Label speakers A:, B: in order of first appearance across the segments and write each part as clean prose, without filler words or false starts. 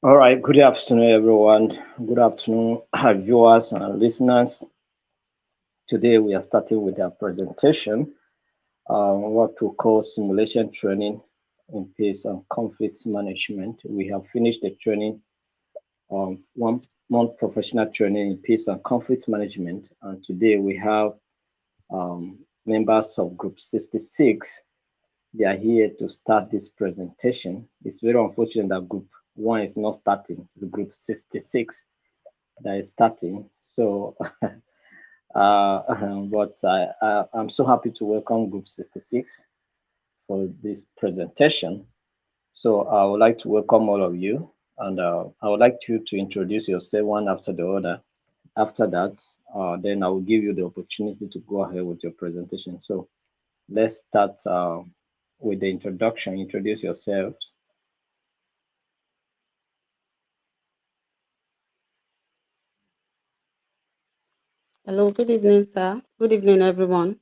A: All right, good afternoon, everyone. Good afternoon, viewers and listeners. Today we are starting with our presentation, what we call simulation training in peace and conflict management. We have finished the training, 1 month professional training in peace and conflict management, and today we have members of Group 66. They are here to start this presentation. It's very unfortunate that Group 1 is not starting, it's Group 66 that is starting. So, I'm so happy to welcome Group 66 for this presentation. So, I would like to welcome all of you, and I would like you to introduce yourself one after the other. After that, then I will give you the opportunity to go ahead with your presentation. So, let's start with the introduction. Introduce yourselves.
B: Hello, good evening, sir. Good evening, everyone.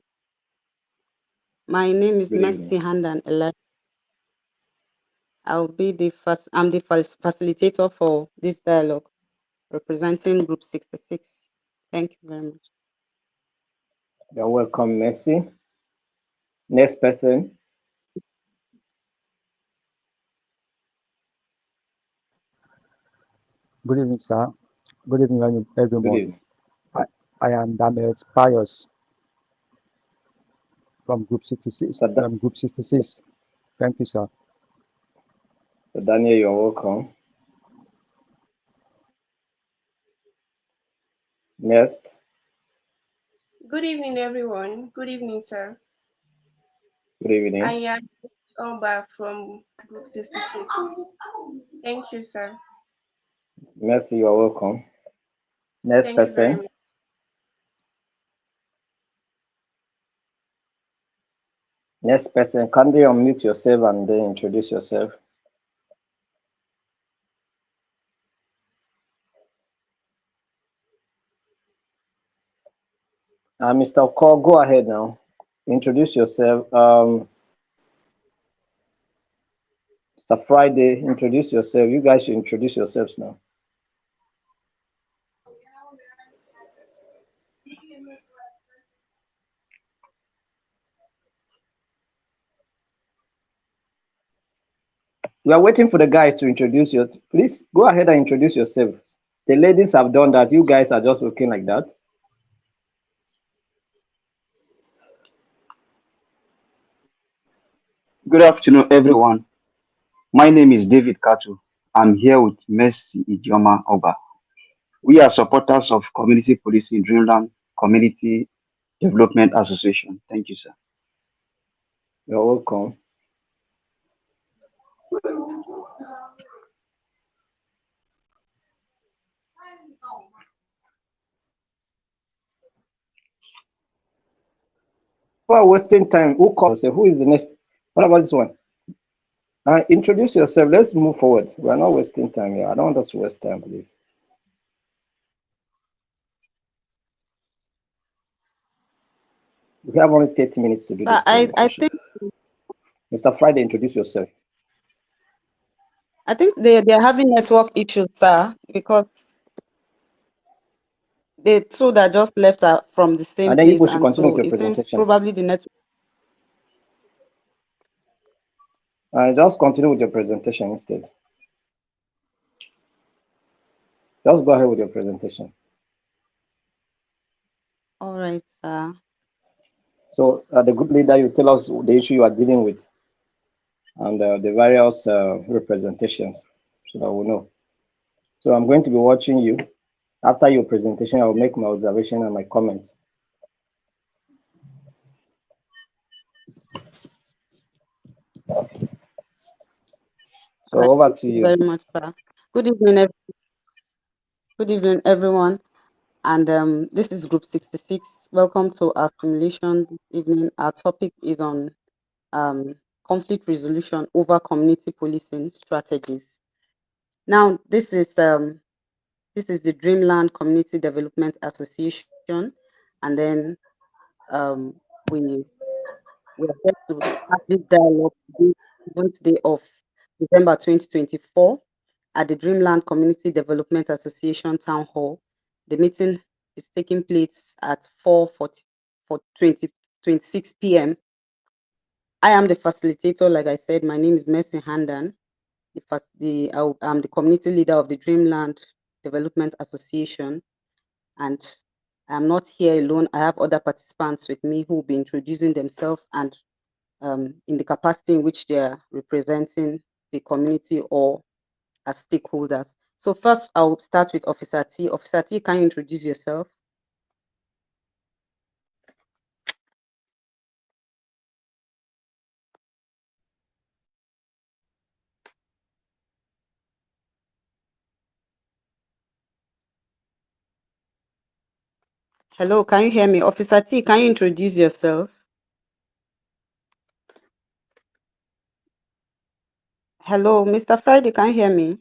B: My name is
A: Good evening.
B: Mercy Handan Ella. I'm the facilitator for this dialogue, representing Group 66. Thank you very much.
A: You're welcome, Messi. Next person.
C: Good evening, sir. Good evening,
A: Good
C: everyone.
A: evening.
C: I, I am Daniel Pius from Group 66.
A: So,
C: Group 66. Thank you, sir.
A: Daniel, you're welcome. Next.
D: Good evening, everyone. Good evening, sir.
A: Good
D: I
A: evening.
D: am Oba from Group 66. Thank you, sir.
A: Mercy, you're welcome. Next
D: Thank you very
A: person.
D: much.
A: Next person. Can you unmute yourself and then introduce yourself? Mr. Call, go ahead now. Introduce yourself. Mr. Friday, introduce yourself. You guys should introduce yourselves now. We are waiting for the guys to introduce you. Please go ahead and introduce yourselves. The ladies have done that. You guys are just looking like that.
E: Good afternoon, everyone. My name is David Katu. I'm here with Mercy Ijoma Oba. We are supporters of Community Policing Dreamland Community Development Association. Thank you, sir.
A: You're welcome. We're wasting time. Who calls? Who is the next? What about this one? Introduce yourself. Let's move forward. We're not wasting time here. I don't want us to waste time, please. We have only 30 minutes to do
B: Sir,
A: this
B: I
A: presentation.
B: think
A: Mr. Friday, introduce yourself.
B: they're having network issues, sir, because the two that just left are from the same
A: And then you
B: place,
A: people should
B: and
A: continue with
B: so
A: your
B: it seems
A: presentation.
B: probably the network.
A: Just continue with your presentation instead. Just go ahead with your presentation.
B: All right, sir.
A: So, the group leader, you tell us the issue you are dealing with and the various representations so that we know. So, I'm going to be watching you. After your presentation, I will make my observation and my comments. So,
B: All right.
A: over
B: Thank
A: to
B: you
A: you.
B: very much, sir. Good evening, good evening, everyone. And this is Group 66. Welcome to our simulation this evening. Our topic is on um, conflict resolution over community policing strategies. Now, this is the Dreamland Community Development Association, and then um, we are here to have this dialogue this 7th day of December 2024. at the Dreamland Community Development Association Town Hall. The meeting is taking place at 4:40 for 26 p.m. I am the facilitator, like I said. My name is Mercy Handan. I'm the community leader of the Dreamland Development Association, and I'm not here alone. I have other participants with me who will be introducing themselves and in the capacity in which they are representing the community or as stakeholders. So first, I'll start with Officer T. Officer T, can you introduce yourself? Hello, can you hear me? Officer T, can you introduce yourself? Hello, Mr. Friday, can you hear me?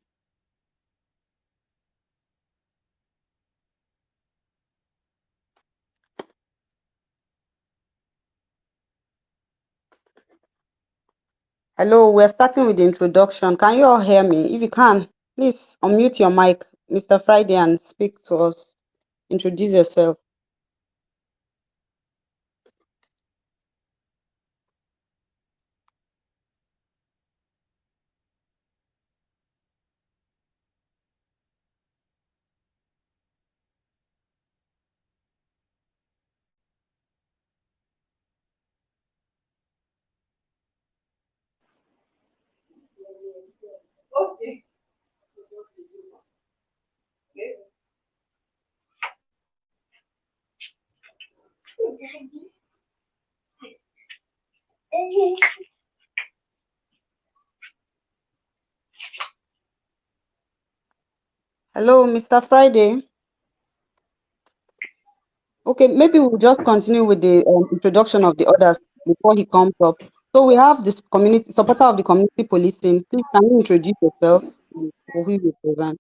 B: Hello, we're starting with the introduction. Can you all hear me? If you can, please unmute your mic, Mr. Friday, and speak to us. Introduce yourself. Hello, Mr. Friday. Okay, maybe we'll just continue with the introduction of the others before he comes up. So we have this community supporter of the community policing. Please, can you introduce yourself and who you represent?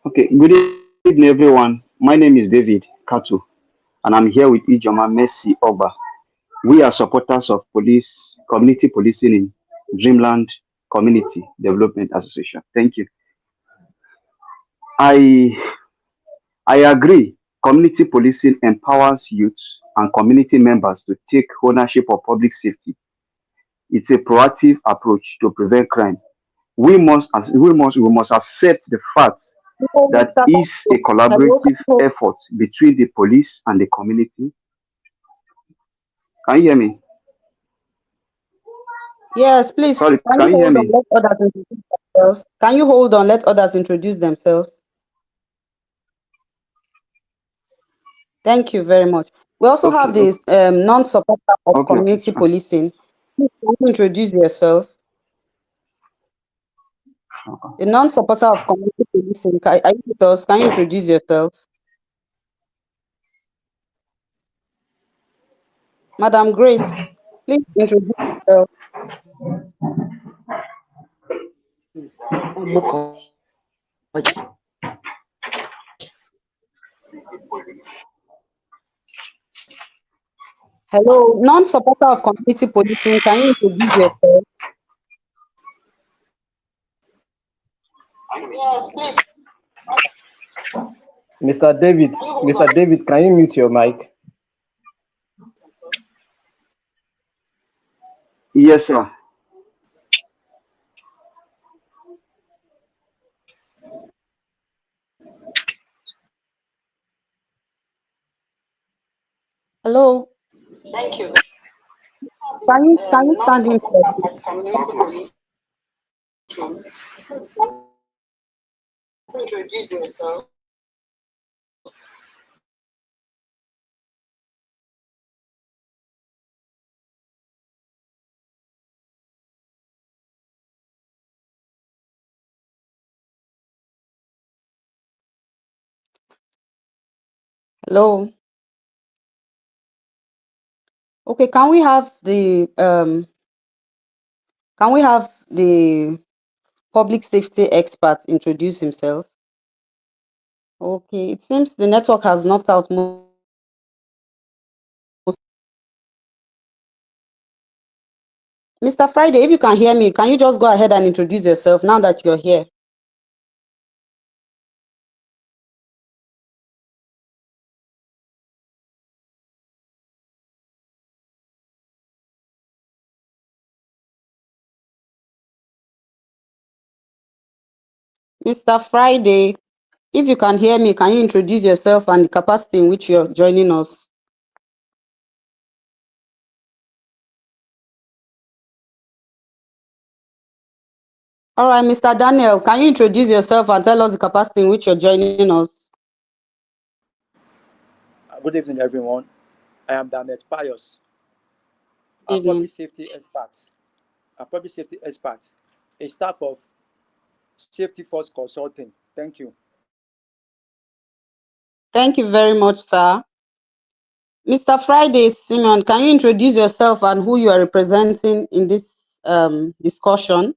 E: Okay, good evening, everyone. My name is David Katu, and I'm here with Ijoma Messi Oba. We are supporters of community policing in Dreamland Community Development Association. Thank you. I I agree. Community policing empowers youth and community members to take ownership of public safety. It's a proactive approach to prevent crime. We must accept the fact
B: Before we
E: that
B: start,
E: is a
B: hello,
E: collaborative effort between the police and the community. Can you hear me?
B: yes, please,
E: Sorry,
B: can you
E: can you hear
B: hold on?
E: me?
B: Let others introduce themselves. Can you hold on? Let others introduce themselves. Thank you very much. We also
E: Okay,
B: have the non-supporter of
E: okay, it's
B: community
E: fine.
B: policing. Please, can you introduce yourself? The non-supporter of community policing, are you with us? Can you introduce yourself? Madam Grace, please introduce yourself. Hello, non-supporter of community policing, can you introduce yourself?
A: Mr. David, can you mute your mic?
E: Yes, sir.
B: Hello, can you stand in for me? Hello. Okay, can we have the public safety expert introduce himself? Okay, it seems the network has knocked out most Mr. Friday, if you can hear me, can you just go ahead and introduce yourself now that you're here? Mr. Friday, if you can hear me, can you introduce yourself and the capacity in which you're joining us? All right, Mr. Daniel, can you introduce yourself and tell us the capacity in which you're joining us?
F: Good evening, everyone. I am Damet Pius, a
B: Evening.
F: public safety expert, a staff of Safety Force Consulting. Thank you.
B: Thank you very much, sir. Mr. Friday Simeon, can you introduce yourself and who you are representing in this discussion?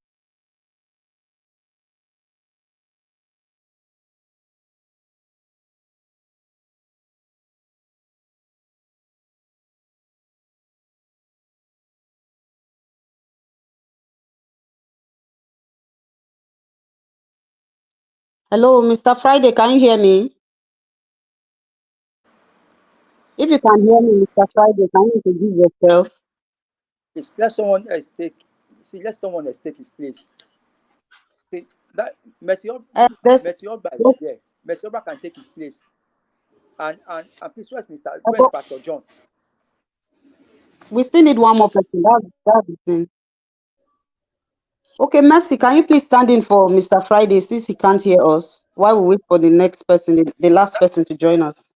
B: Hello, Mr. Friday, can you hear me? If you can hear me, Mr. Friday, can you introduce yourself?
F: Please let someone else take. Let someone else take his place. See that Messi Ogba is there. Messi Ogba can take his place. And please, where's Pastor John?
B: We still need one more person. That's the thing. Okay, Mercy, can you please stand in for Mr. Friday since he can't hear us while we wait for the next person, the last person to join us?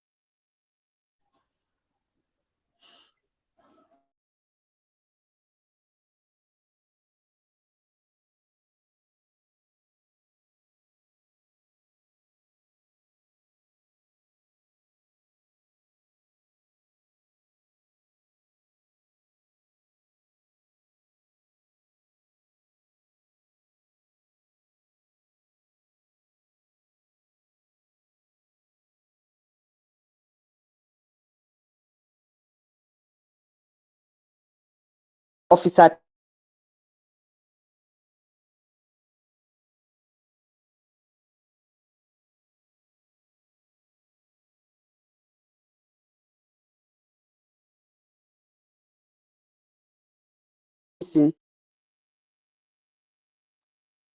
B: Officer T.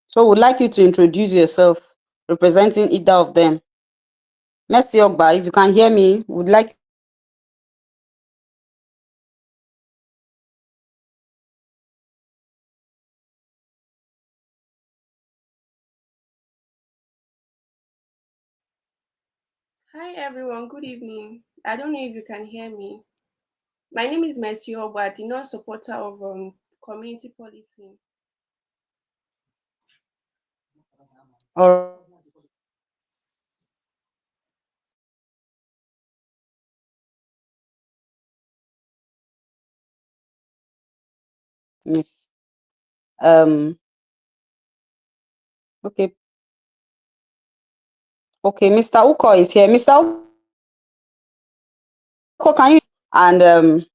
B: So we'd like you to introduce yourself, representing either of them. Mercy Ogba, if you can hear me, would like
D: Hi everyone, good evening. I don't know if you can hear me. My name is Mercy Obad, the non-supporter of community policing.
B: or Miss. Okay. Okay, Mr. Uko is here. Mr. Uko, can you and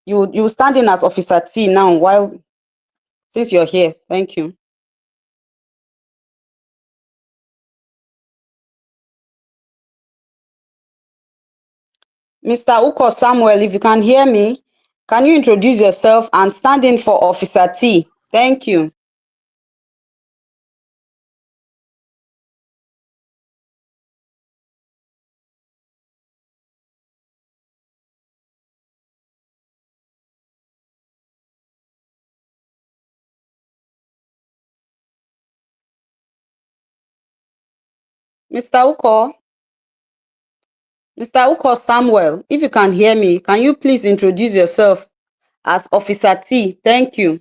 B: you stand in as Officer T now while since you're here. Thank you. Mr. Uko Samuel, if you can hear me, can you introduce yourself and stand in for Officer T? Thank you. Mr. Uko, Mr. Uko Samuel, if you can hear me, can you please introduce yourself as Officer T? Thank you.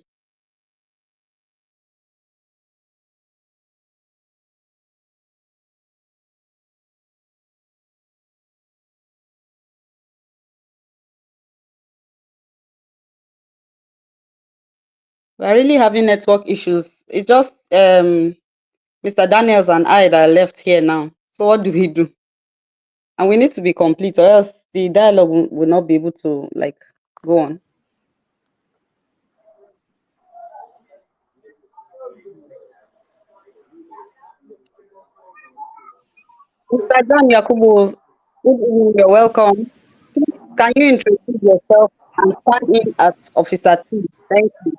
B: We're really having network issues. It's just Mr. Daniels and I that are left here now. So what do we do? And we need to be complete, or else the dialogue will not be able to like go on. Mr. John Yakubu, good evening, you're welcome. Can you introduce yourself and stand in as Officer T? Thank you.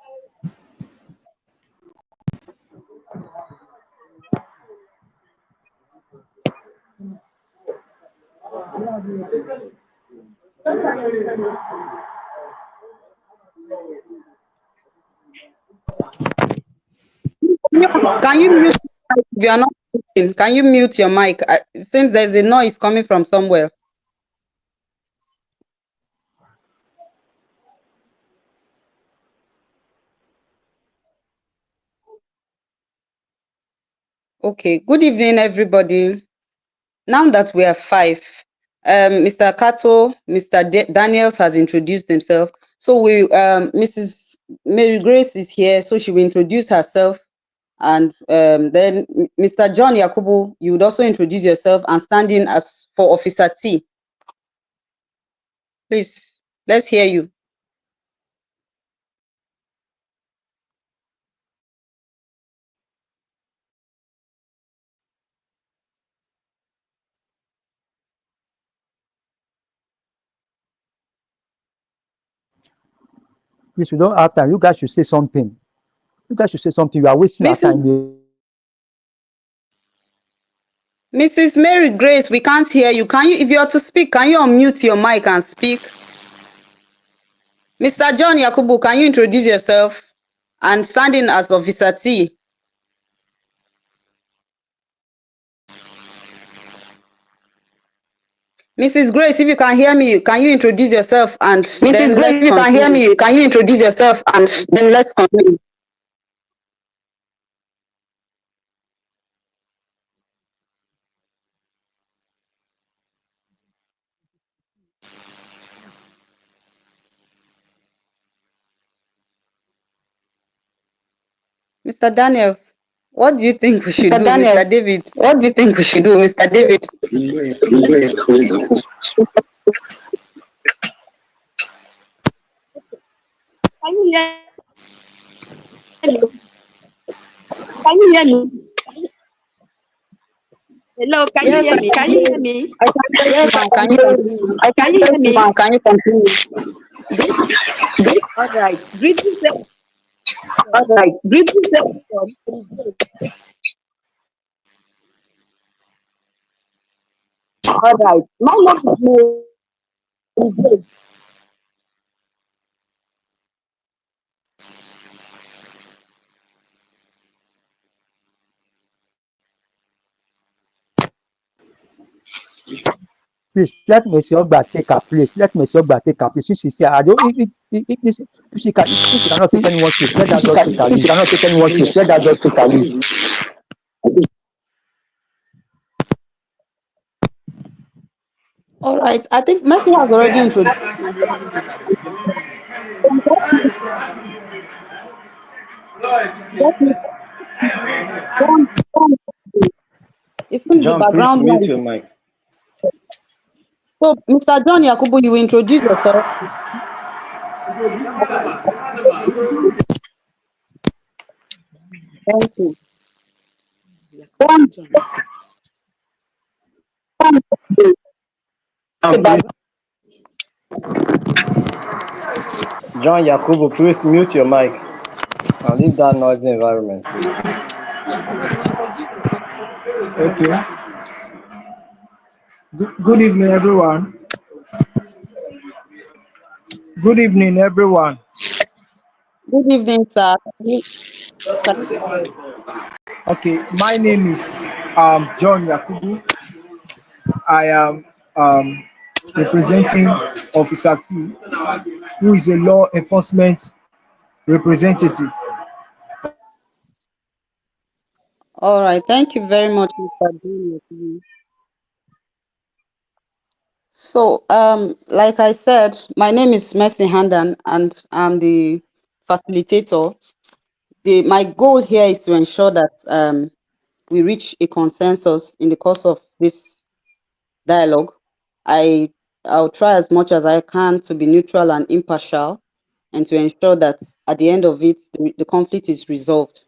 B: Can you mute if you are not speaking? Can you mute your mic? It seems there's a noise coming from somewhere. Okay, good evening, everybody. Now that we are five, Mr. Kato, Mr. Daniels has introduced himself. So Mrs. Mary Grace is here, so she will introduce herself. And then Mr. John Yakubu, you would also introduce yourself and stand in as for Officer T. Please, let's hear you.
C: Please, we don't have time. You guys should say something. You guys should say something. You are wasting our time here.
B: Mrs. Mary Grace, we can't hear you. Can you, if you are to speak, can you unmute your mic and speak? Mr. John Yakubu, can you introduce yourself and stand in as Officer T? Mrs. Grace, if you can hear me, can you introduce yourself and
G: Mrs. Grace, if you can hear me, can you introduce yourself and then let's continue.
B: Mr. Daniels, what do you think we should do,
G: Daniels,
B: Mr. David?
G: what do you think we should do, Mr. David?
H: Can you hear me? Can you hear me? Hello, can you hear me? Can you hear me?
B: Yes, can you continue?
H: Can you hear me?
B: Can you continue?
H: All right. Greetings.
G: All right. Greetings. All right. My name is Mary.
C: Please let Mercy Ogba take her place. Let Mercy Ogba take her place. Since she's here, I don't. If she cannot take anyone's place, let her just take her leave.
G: She cannot take anyone's place. Let her just take her leave.
B: All right, I think Mercy has already introduced. It seems
A: John,
B: the background
A: please mute
B: noise.
A: your mic.
B: So, Mr. John Yakubu, you will introduce yourself. Thank you.
A: John Yakubu, please mute your mic and leave that noisy environment, please.
I: Okay. Good evening, everyone. Good evening, everyone.
B: Good evening, sir.
I: Okay, my name is John Yakubu. I am representing Officer T, who is a law enforcement representative.
B: All right, thank you very much, Mr. John Yakubu. So, like I said, my name is Mercy Handan, and I'm the facilitator. My goal here is to ensure that we reach a consensus in the course of this dialogue. I'll try as much as I can to be neutral and impartial, and to ensure that at the end of it, the conflict is resolved.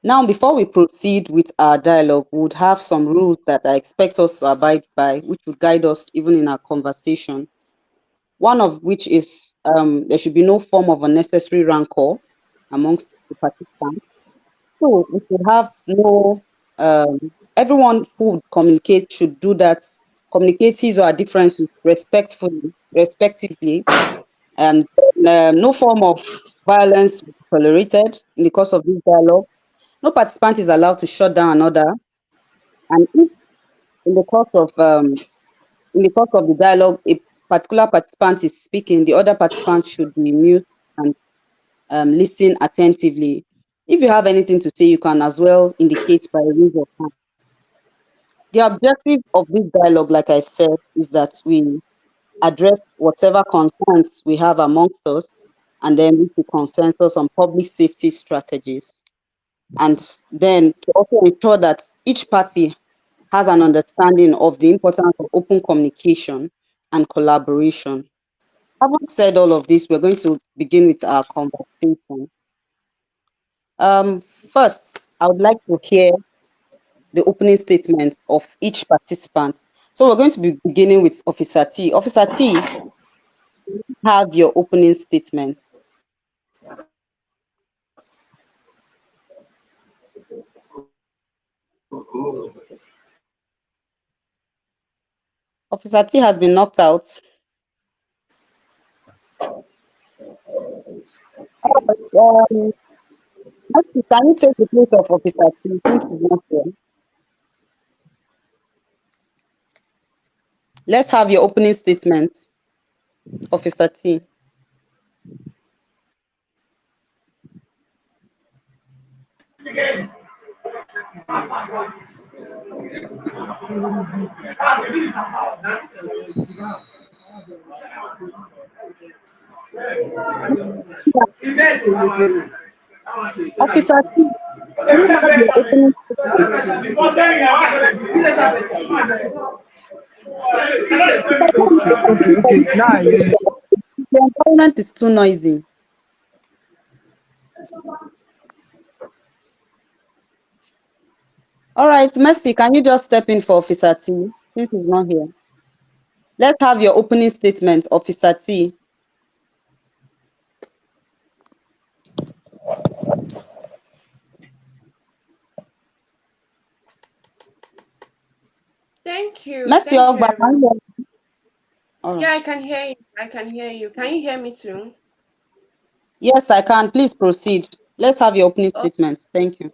B: Now, before we proceed with our dialogue, we would have some rules that I expect us to abide by, which would guide us even in our conversation. One of which is there should be no form of unnecessary rancor amongst the participants. So we should have no, everyone who would communicate should do that, communicate his or her differences respectively, and no form of violence will be tolerated in the course of this dialogue. No participant is allowed to shut down another, and if in the course of the dialogue a particular participant is speaking, the other participant should be mute and listen attentively. If you have anything to say, you can as well indicate by a raise of hand. The objective of this dialogue, like I said, is that we address whatever concerns we have amongst us and then reach a consensus on public safety strategies. And then to also ensure that each party has an understanding of the importance of open communication and collaboration. Having said all of this, we're going to begin with our conversation. First, I would like to hear the opening statement of each participant. So we're going to be beginning with Officer T. Officer T, have your opening statement. Officer T has been knocked out. Can you take the place of Officer T since he's not here? Let's have your opening statement, Officer T. Officer T, you have your opening statement.
I: Okay. Now, yeah.
B: The environment is too noisy. All right, Mercy, can you just step in for Officer T since he's not here? Let's have your opening statement, Officer T.
D: Thank you.
B: Mercy,
D: Thank you, everyone.
B: yeah,
D: I can hear you. I can hear you. Can you hear me too?
B: Yes, I can. Please proceed. Let's have your opening statement. Thank you.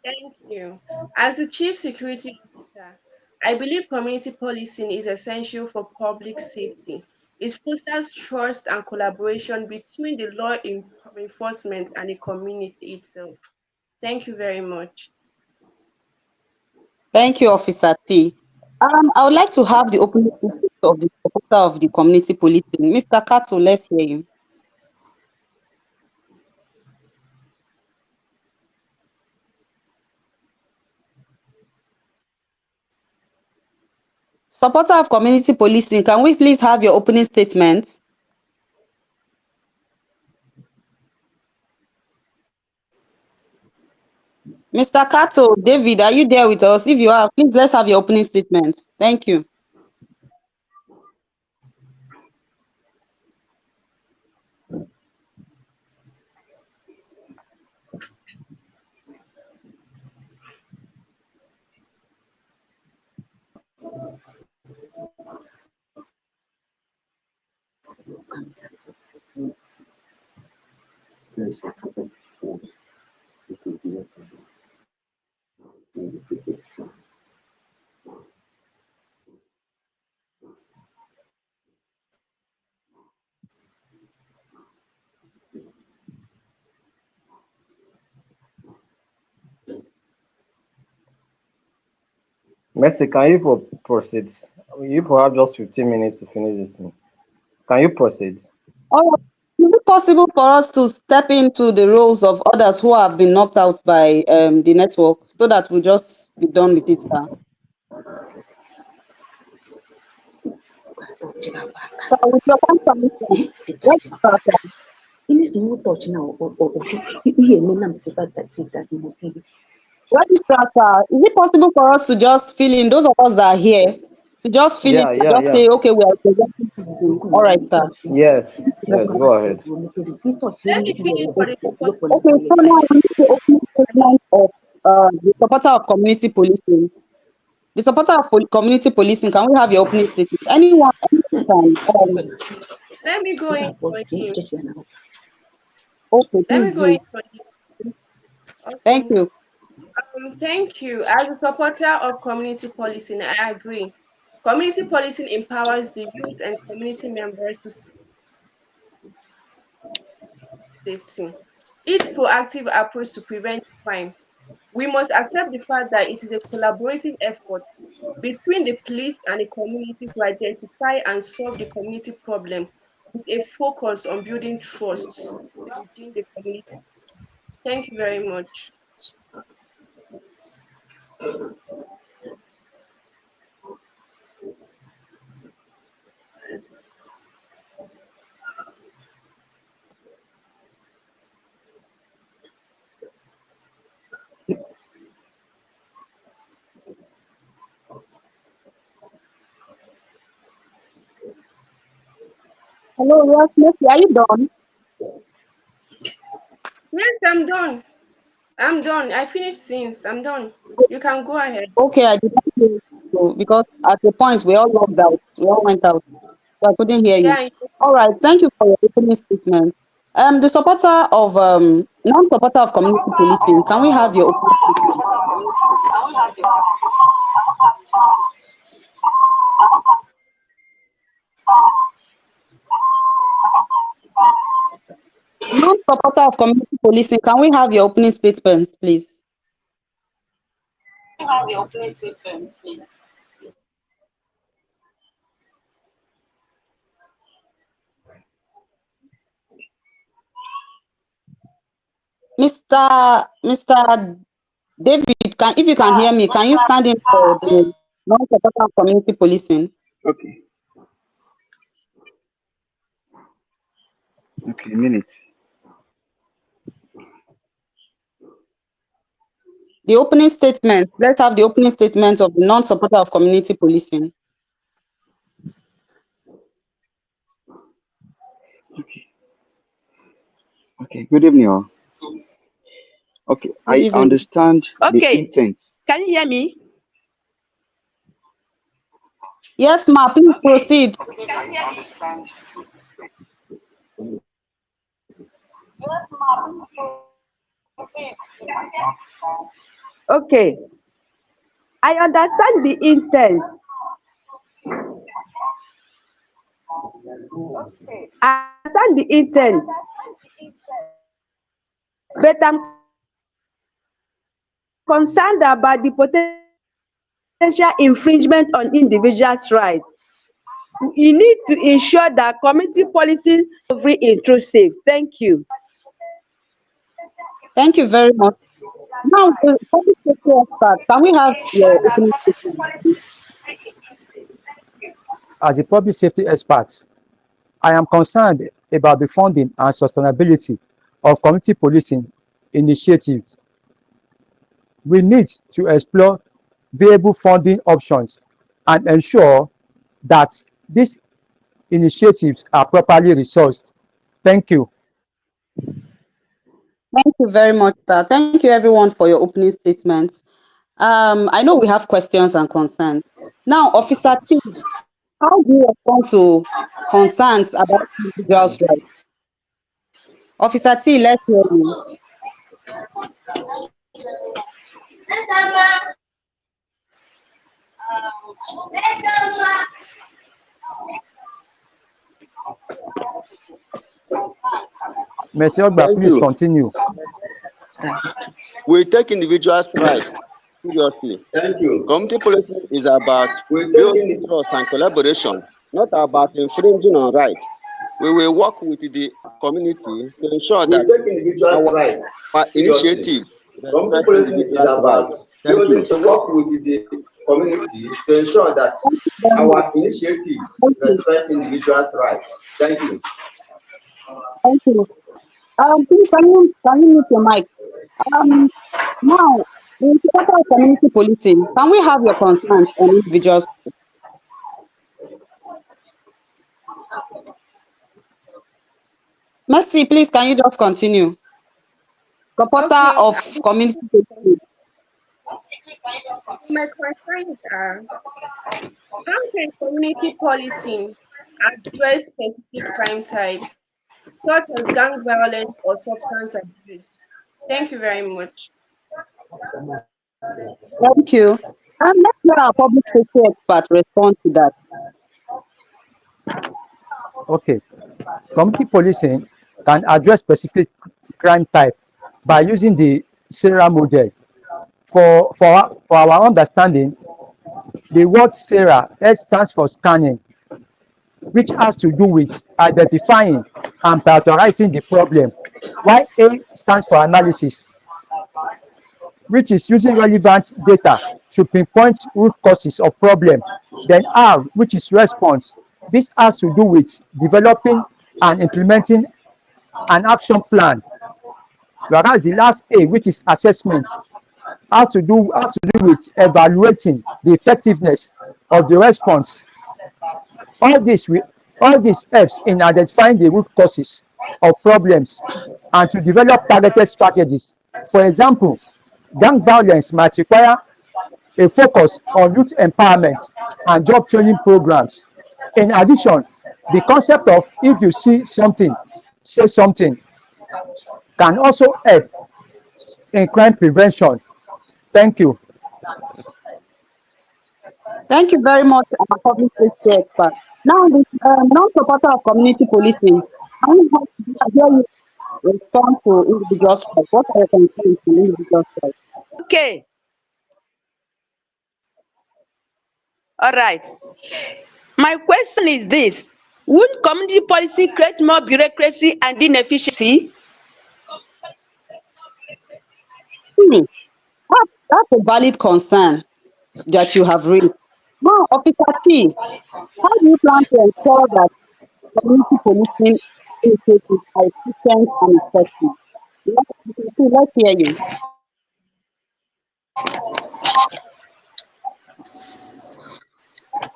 D: Thank you. As the Chief Security Officer, I believe community policing is essential for public safety. It fosters trust and collaboration between the law enforcement and the community itself. Thank you very much.
B: Thank you, Officer T. I would like to have the opening statement of the supporter of the community policing. Mr. Kato, let's hear you. Supporter of community policing, can we please have your opening statement? Mr. Kato, David, are you there with us? If you are, please let's have your opening statement. Thank you.
A: Mercy, can you proceed? You have just 15 minutes to finish this thing. Can you proceed?
B: All right. Is it possible for us to step into the roles of others who have been knocked out by the network so that we'll just be done with it, sir? So with your permission, let's start.
H: Ini semua touch now or you know I'm super that
B: Registrar, is it possible for us to just fill in, those of us that are here, to just fill in, just say, okay, we are presenting. All right, sir.
A: Yes, go ahead.
D: Let me finish for the support.
B: Okay, so now we need to open statement of the supporter of community policing. The supporter of community policing, can we have your opening statement? Anyone can.
D: Let me go in for him.
B: Okay,
D: Let me
B: please
D: go in
B: do.
D: for him. Okay.
B: Thank you.
D: Thank you. As a supporter of community policing, I agree. Community policing empowers the youth and community members to safety. It's proactive approach to prevent crime. We must accept the fact that it is a collaborative effort between the police and the community to identify and solve the community problem with a focus on building trust within the community. Thank you very much.
B: Hello, yes, Messi, are you done?
D: Yes, I'm done. I'm done. I finished since. I'm done. You can go ahead.
B: Okay, I did not hear you because at the point we all logged out, we all went out, so I couldn't hear you.
D: Yeah.
B: All right, thank you for your opening statement. The supporter of non-supporter of community policing, can we have your opening statement? Non-supporter of community policing, can we have your opening statement, please?
J: Can we have your opening statement, please?
B: Mr. David, if you can hear me, can you stand in for the non-supporter of community policing?
E: Okay. Okay, a minute.
B: The opening statement. Let's have the opening statement of the non-supporter of community policing.
E: Okay. Okay. Good evening, all. Okay, I understand the intent.
H: Can you hear me?
B: Yes, ma. Please proceed.
J: Yes, ma'am. Proceed.
H: Okay. I understand the intent.
J: Okay.
H: I understand the intent. But I'm concerned about the potential infringement on individuals' rights. You need to ensure that community policing is very intrusive. Thank you.
B: Thank you very much. Now, the public safety expert, can we have your opening statement?
C: As a public safety expert, I am concerned about the funding and sustainability of community policing initiatives. We need to explore viable funding options and ensure that these initiatives are properly resourced. Thank you.
B: Thank you very much, sir. Thank you, everyone, for your opening statements. I know we have questions and concerns. Now, Officer T, how do you respond to concerns about individuals' rights? Officer T, let's hear you.
C: Monsieur Ogba, please continue.
K: We take individuals' rights seriously.
L: Thank you.
K: Community policing is about building trust and collaboration, not about infringing on rights. We will work with the community to ensure that our initiatives respect individuals' rights. Thank you.
L: To work with the community to ensure that our initiatives respect individuals' rights. Thank you.
B: Thank you.
G: Please, can you mute your mic? Now, in support of community policing, can we have your concerns on individuals? Mercy, please, can you just continue? Supporter
D: Okay.
G: of community policing.
D: My concerns are, how can community policing address specific crime types, such as gang violence or substance abuse? Thank you very much.
G: Thank you. Let's let our public safety expert respond to that.
C: Okay. Community policing can address specific crime type by using the SARA model. For our understanding, the word SARA, S stands for scanning, which has to do with identifying and prioritizing the problem, while A stands for analysis, which is using relevant data to pinpoint root causes of problem. Then R, which is response. This has to do with developing and implementing an action plan. Whereas the last A, which is assessment, has to do with evaluating the effectiveness of the response. All this helps in identifying the root causes of problems and to develop targeted strategies. For example, gang violence might require a focus on youth empowerment and job training programs. In addition, the concept of if you see something, say something can also help in crime prevention. Thank you.
G: Thank you very much, our public safety expert. Now, the non-supporter of community policing, I want to hear you respond to individuals first. What are your concerns to individuals first?
H: Okay. All right. My question is this: would community policy create more bureaucracy and inefficiency?
G: That's a valid concern that you have raised. Now, Officer T, how do you plan to ensure that community policing initiatives are efficient and effective? Let's hear you.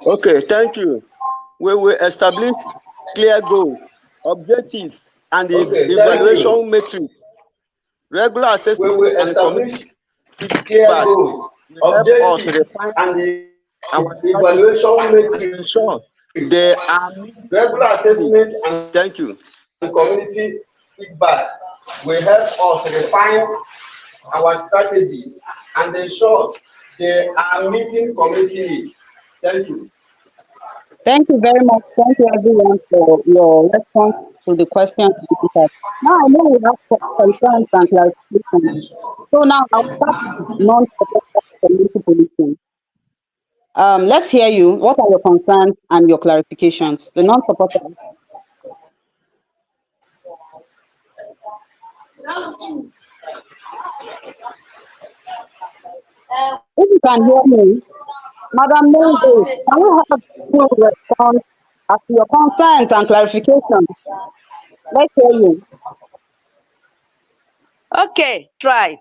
K: Okay, thank you. We will establish clear goals, objectives, and evaluation metrics. Regular assessment and community feedback will help us refine our evaluation metrics. Ensure they are
L: Regular assessment and
K: thank you.
L: community feedback will help us refine our strategies and ensure they are meeting community needs. Thank you.
G: Thank you very much. Thank you, everyone, for your response to the questions. Now, I know we have some concerns and clarifications. So now I'll start with non-supporter community policing. Let's hear you. What are your concerns and your clarifications? The non-supporter. If you can hear me, Madam Mendo, can we have full response as to your concerns and clarifications? Let's hear you.
H: Okay, try it.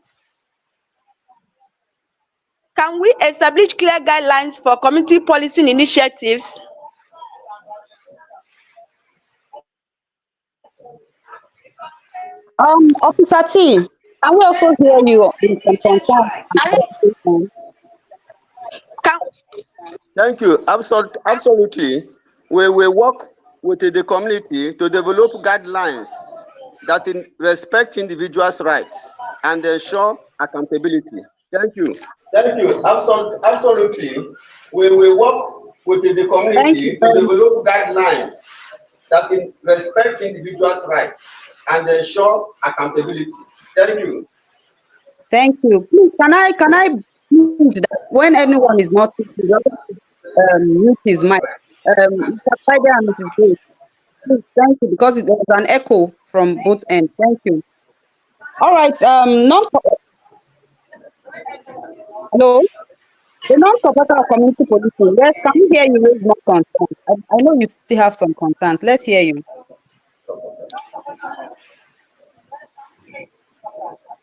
H: Can we establish clear guidelines for community policing initiatives?
G: Officer T, can we also hear you in some concerns and clarifications?
K: Thank you. Absolutely. We will work with the community to develop guidelines that respect individuals' rights and ensure accountability. Thank you.
L: Thank you. Absolutely. We will work with the community to develop guidelines that respect individuals' rights and ensure accountability. Thank you.
G: Thank you. Please, can I please that when anyone is not speaking, mute his mic. Mr. Spider and Mrs. Grace, please, thank you, because there's an echo from both ends. Thank you. All right. Hello. The non-supporter of community policing. Yes, can we hear you raise more concerns? I know you still have some concerns. Let's hear you.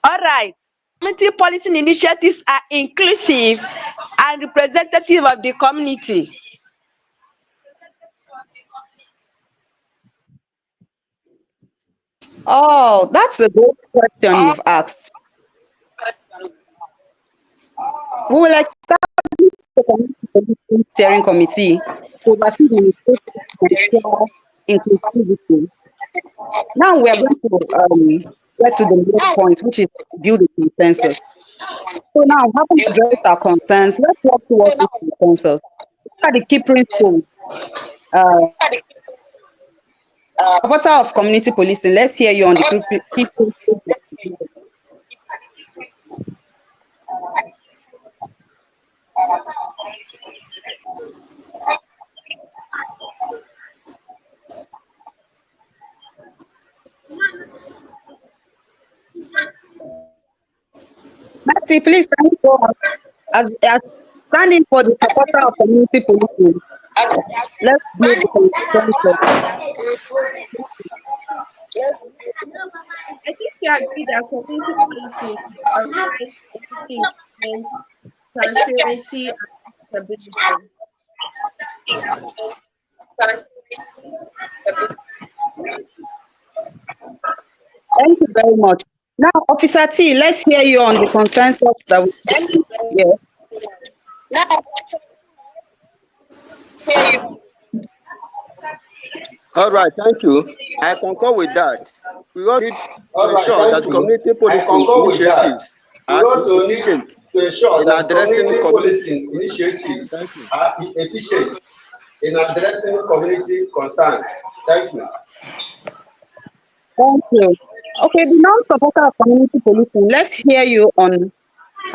H: All right. Community policing initiatives are inclusive and representative of the community.
B: Oh, that's a great question you've asked. We will establish the community policing steering committee to oversee the initiatives to ensure inclusivity. Now we are going to get to the next point, which is build a consensus. So now, having addressed our concerns, let's work towards this consensus. What are the key principles? Supporter of community policing, let's hear you on the key principles. Matty, please can you go as standing for the supporter of community policing. Let's build the consensus.
D: I think you agree that community policing prioritize community engagement, transparency, and accountability.
B: Thank you very much. Now, Officer T, let's hear you on the consensus that we yeah.
K: All right, thank you. I concur with that. We also need to ensure that community policing initiatives are efficient in addressing
L: policing initiatives are efficient in addressing community concerns. Thank you.
B: Thank you. Okay, the non-supporter of community policing, let's hear you on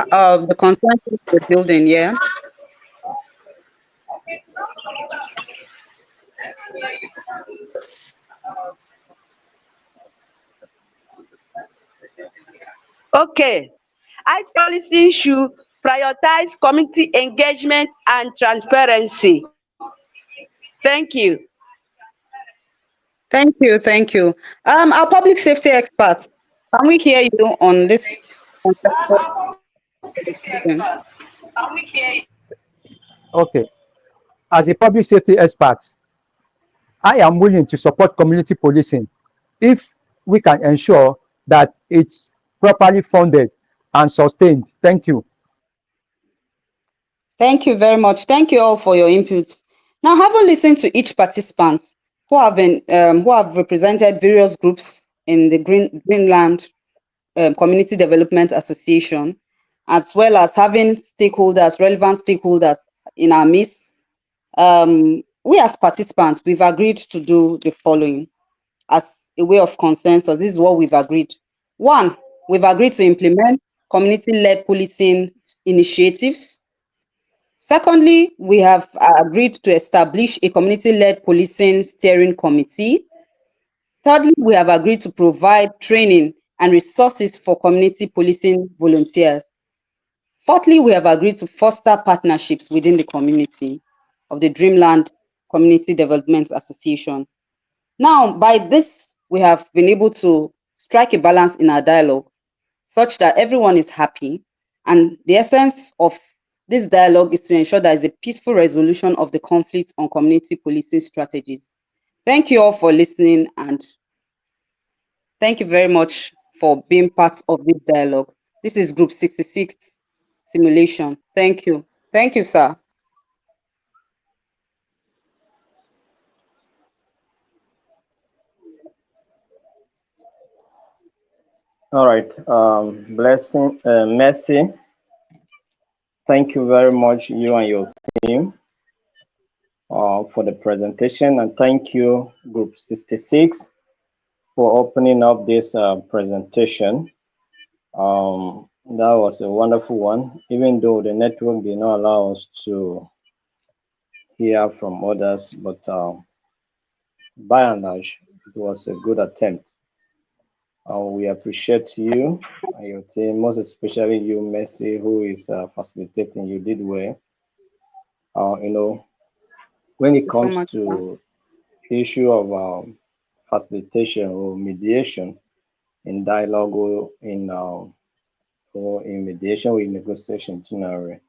B: the consensus we're building, yeah?
H: Okay. ICE policy should prioritize community engagement and transparency. Thank you.
B: Thank you, thank you. Our public safety experts, can we hear you on this?
C: Okay. As a public safety expert, I am willing to support community policing if we can ensure that it's properly funded and sustained. Thank you.
B: Thank you very much. Thank you all for your inputs. Now, having listened to each participant who have represented various groups in the Greenland Community Development Association, as well as having stakeholders, relevant stakeholders in our midst, we as participants, we've agreed to do the following as a way of consensus. This is what we've agreed. One, we've agreed to implement community-led policing initiatives. Secondly, we have agreed to establish a community-led policing steering committee. Thirdly, we have agreed to provide training and resources for community policing volunteers. Fourthly, we have agreed to foster partnerships within the community of the Dreamland Community Development Association. Now, by this, we have been able to strike a balance in our dialogue such that everyone is happy. And the essence of this dialogue is to ensure there is a peaceful resolution of the conflict on community policing strategies. Thank you all for listening, and thank you very much for being part of this dialogue. This is Group 66 simulation. Thank you. Thank you, sir.
A: All right. Mercy. Thank you very much, you and your team, for the presentation, and thank you, Group 66, for opening up this presentation. That was a wonderful one, even though the network did not allow us to hear from others, but by and large, it was a good attempt. We appreciate you and your team, most especially you, Mercy, who is facilitating. You did well. You know, when it comes to the issue of facilitation or mediation in dialogue or in or in mediation or in negotiation generally.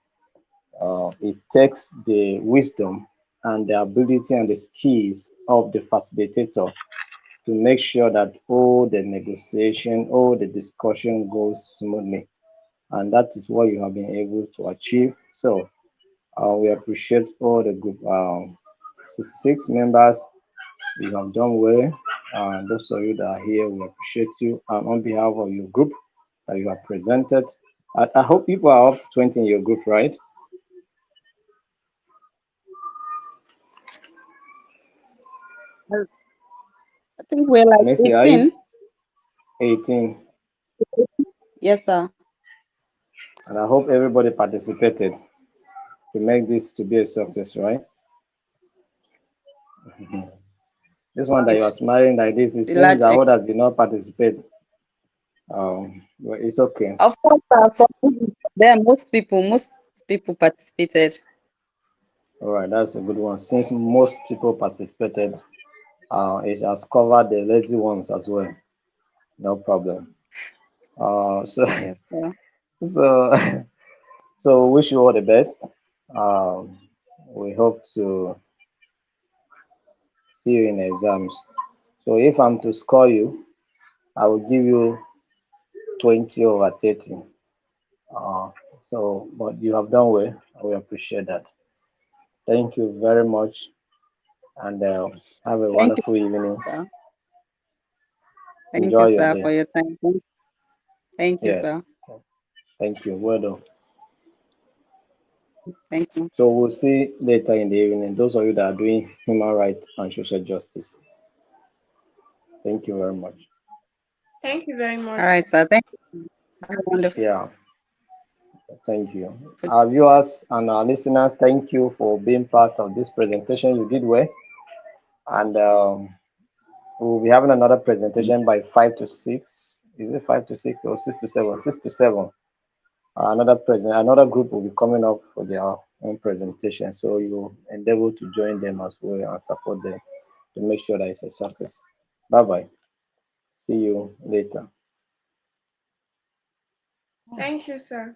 A: It takes the wisdom and the ability and the skills of the facilitator to make sure that all the negotiation, all the discussion goes smoothly. And that is what you have been able to achieve. So we appreciate all the group 66 members. You have done well. Those of you that are here, we appreciate you. And on behalf of your group that you have presented, I hope people are up to 20 in your group, right?
G: I think we're like
A: Messi,
G: 18.
A: 18.
G: Yes, sir.
A: And I hope everybody participated to make this to be a success, right? This one that you are smiling like this, it seems that others did not participate. Well, it's okay.
G: Of course, most people participated.
A: All right, that's a good one. Since most people participated, it has covered the lazy ones as well. No problem. So,
G: yes,
A: so, so wish you all the best. We hope to see you in exams. So if I'm to score you, I will give you 20 over 30. But you have done well. We appreciate that. Thank you very much, and have a wonderful evening.
G: Sir.
A: Enjoy
G: you,
A: your
G: sir,
A: day.
G: for your time. Thank you, sir.
A: Thank you. Well done.
G: Thank you.
A: So we'll see later in the evening. Those of you that are doing human rights and social justice. Thank you very much.
D: Thank you very much.
G: All right, sir. Thank you. Have a wonderful.
A: Yeah. Thank you. Our viewers and our listeners, thank you for being part of this presentation. You did well. And we'll be having another presentation by 5 to 6. Is it 5 to 6 or 6 to 7? 6 to 7. Another group will be coming up for their own presentation. So you endeavor to join them as well and support them to make sure that it's a success. Bye-bye. See you later.
D: Thank you, sir.